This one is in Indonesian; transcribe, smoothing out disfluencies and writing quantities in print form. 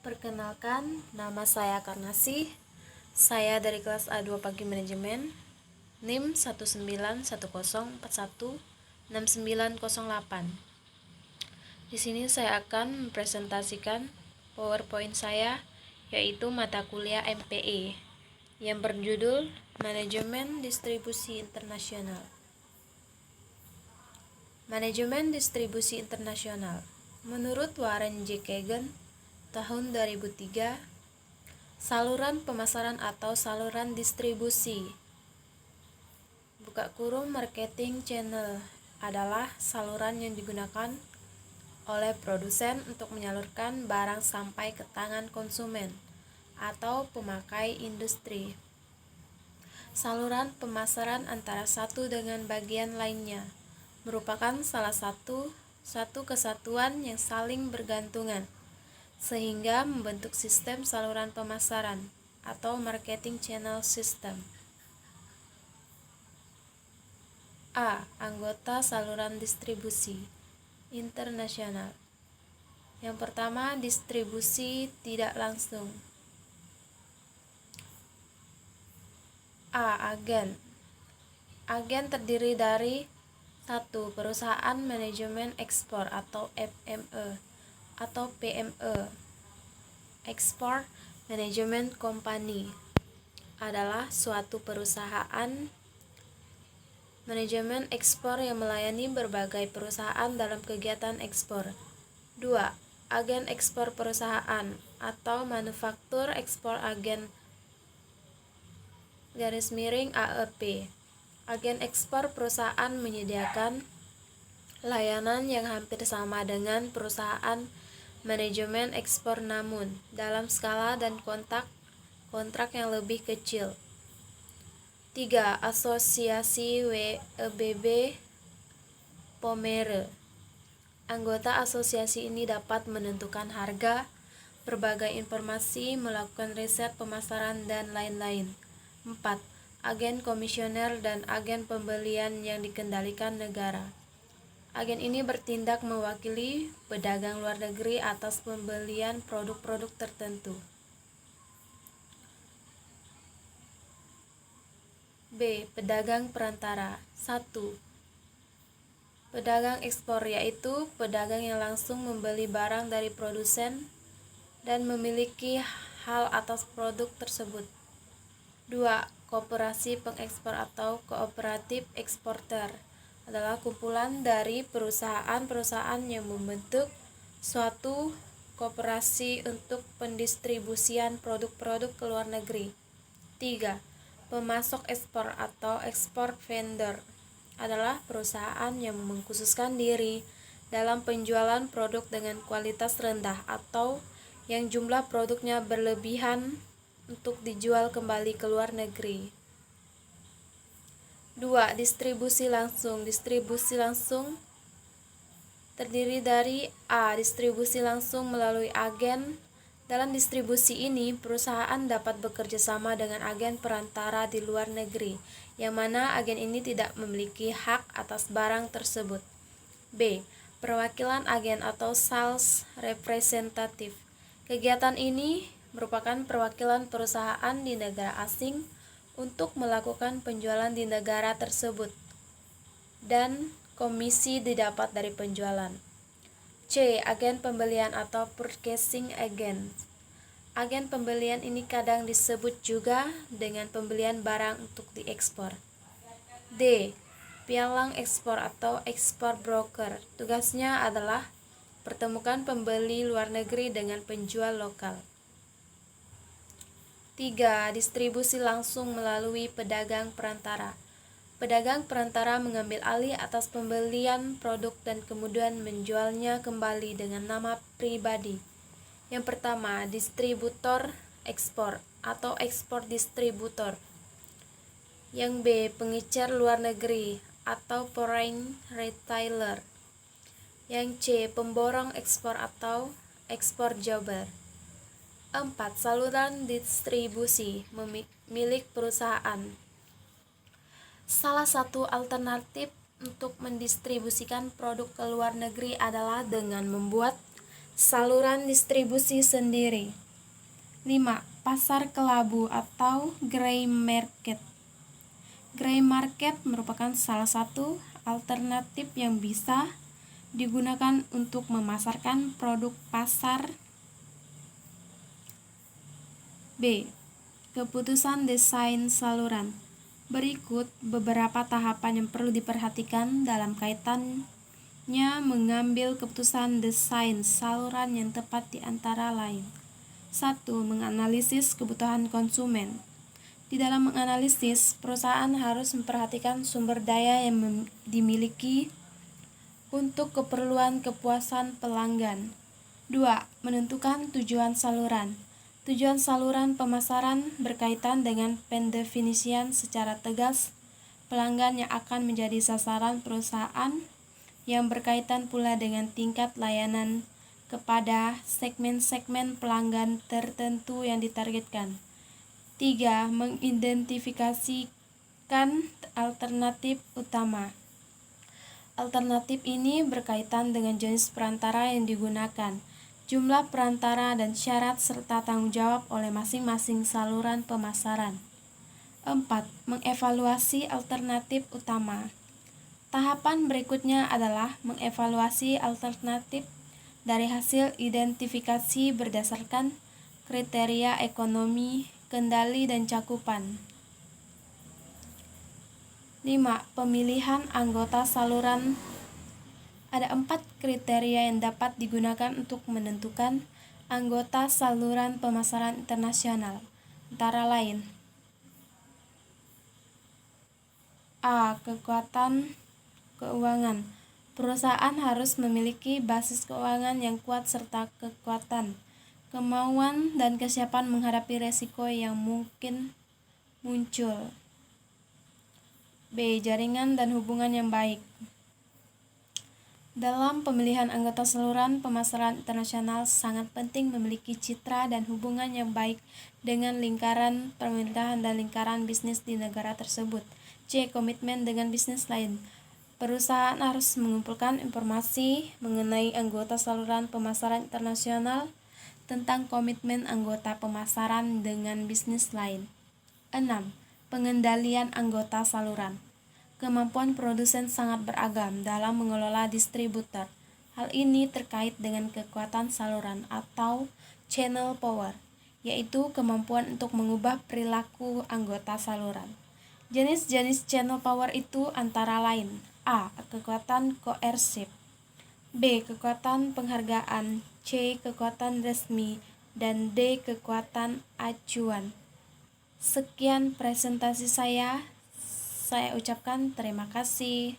Perkenalkan, nama saya Karnasih. Saya dari kelas A2 Pagi Manajemen, NIM 19104169008. Di sini saya akan mempresentasikan PowerPoint saya, yaitu mata kuliah MPE yang berjudul Manajemen Distribusi Internasional. Manajemen Distribusi Internasional. Menurut Warren J. Kagan, tahun 2003, saluran pemasaran atau saluran distribusi (marketing channel) adalah saluran yang digunakan oleh produsen untuk menyalurkan barang sampai ke tangan konsumen atau pemakai industri. Saluran pemasaran antara satu dengan bagian lainnya merupakan salah satu kesatuan yang saling bergantungan, sehingga membentuk sistem saluran pemasaran atau marketing channel system. A. Anggota saluran distribusi internasional. Yang pertama, distribusi tidak langsung. A. Agen. Agen terdiri dari 1. Perusahaan manajemen ekspor atau FME atau PME. Export Management Company adalah suatu perusahaan manajemen ekspor yang melayani berbagai perusahaan dalam kegiatan ekspor. 2. Agen ekspor perusahaan atau manufaktur ekspor agen (AEP). Agen ekspor perusahaan menyediakan layanan yang hampir sama dengan perusahaan manajemen ekspor, namun dalam skala dan kontrak yang lebih kecil. 3. Asosiasi WEBB Pomere. Anggota asosiasi ini dapat menentukan harga, berbagai informasi, melakukan riset pemasaran, dan lain-lain. 4. Agen komisioner dan agen pembelian yang dikendalikan negara. Agen ini bertindak mewakili pedagang luar negeri atas pembelian produk-produk tertentu. B. Pedagang perantara. 1. Pedagang ekspor, yaitu pedagang yang langsung membeli barang dari produsen dan memiliki hal atas produk tersebut. 2. Koperasi pengekspor atau kooperatif eksporter adalah kumpulan dari perusahaan-perusahaan yang membentuk suatu koperasi untuk pendistribusian produk-produk ke luar negeri. 3. Pemasok ekspor atau export vendor adalah perusahaan yang mengkhususkan diri dalam penjualan produk dengan kualitas rendah atau yang jumlah produknya berlebihan untuk dijual kembali ke luar negeri. 2. Distribusi langsung. Distribusi langsung terdiri dari A. Distribusi langsung melalui agen. Dalam distribusi ini, perusahaan dapat bekerja sama dengan agen perantara di luar negeri, yang mana agen ini tidak memiliki hak atas barang tersebut. B. Perwakilan agen atau sales representative. Kegiatan ini merupakan perwakilan perusahaan di negara asing untuk melakukan penjualan di negara tersebut, dan komisi didapat dari penjualan. C. Agen pembelian atau purchasing agent. Agen pembelian ini kadang disebut juga dengan pembelian barang untuk diekspor. D. Pialang ekspor atau ekspor broker. Tugasnya adalah pertemukan pembeli luar negeri dengan penjual lokal. 3. Distribusi langsung melalui pedagang perantara. Pedagang perantara mengambil alih atas pembelian produk dan kemudian menjualnya kembali dengan nama pribadi. Yang pertama, distributor ekspor atau ekspor distributor. Yang B. Pengecer luar negeri atau foreign retailer. Yang C. Pemborong ekspor atau ekspor jobber. 4. Saluran distribusi milik perusahaan. Salah satu alternatif untuk mendistribusikan produk ke luar negeri adalah dengan membuat Saluran distribusi sendiri. 5. Pasar kelabu atau grey market. Grey market merupakan salah satu alternatif yang bisa digunakan untuk memasarkan produk pasar. B. Keputusan desain saluran. Berikut beberapa tahapan yang perlu diperhatikan dalam kaitannya mengambil keputusan desain saluran yang tepat di antara lain. 1. Menganalisis kebutuhan konsumen. Di dalam menganalisis, perusahaan harus memperhatikan sumber daya yang dimiliki untuk keperluan kepuasan pelanggan. 2. Menentukan tujuan saluran. Tujuan saluran pemasaran berkaitan dengan pendefinisian secara tegas pelanggan yang akan menjadi sasaran perusahaan, yang berkaitan pula dengan tingkat layanan kepada segmen-segmen pelanggan tertentu yang ditargetkan. 3. Mengidentifikasikan alternatif utama. Alternatif ini berkaitan dengan jenis perantara yang digunakan, jumlah perantara dan syarat serta tanggung jawab oleh masing-masing saluran pemasaran. 4. Mengevaluasi alternatif utama. Tahapan berikutnya adalah mengevaluasi alternatif dari hasil identifikasi berdasarkan kriteria ekonomi, kendali, dan cakupan. 5. Pemilihan anggota saluran. Ada 4 kriteria yang dapat digunakan untuk menentukan anggota saluran pemasaran internasional, antara lain: A. Kekuatan keuangan. Perusahaan harus memiliki basis keuangan yang kuat serta kekuatan, kemauan, dan kesiapan menghadapi resiko yang mungkin muncul. B. Jaringan dan hubungan yang baik. Dalam pemilihan anggota saluran pemasaran internasional, sangat penting memiliki citra dan hubungan yang baik dengan lingkaran pemerintahan dan lingkaran bisnis di negara tersebut. C. Komitmen dengan bisnis lain. Perusahaan harus mengumpulkan informasi mengenai anggota saluran pemasaran internasional tentang komitmen anggota pemasaran dengan bisnis lain. 6. Pengendalian anggota saluran. Kemampuan produsen sangat beragam dalam mengelola distributor. Hal ini terkait dengan kekuatan saluran atau channel power, yaitu kemampuan untuk mengubah perilaku anggota saluran. Jenis-jenis channel power itu antara lain: A. Kekuatan koersif, B. Kekuatan penghargaan, C. Kekuatan resmi, dan D. Kekuatan acuan. Sekian presentasi saya ucapkan terima kasih.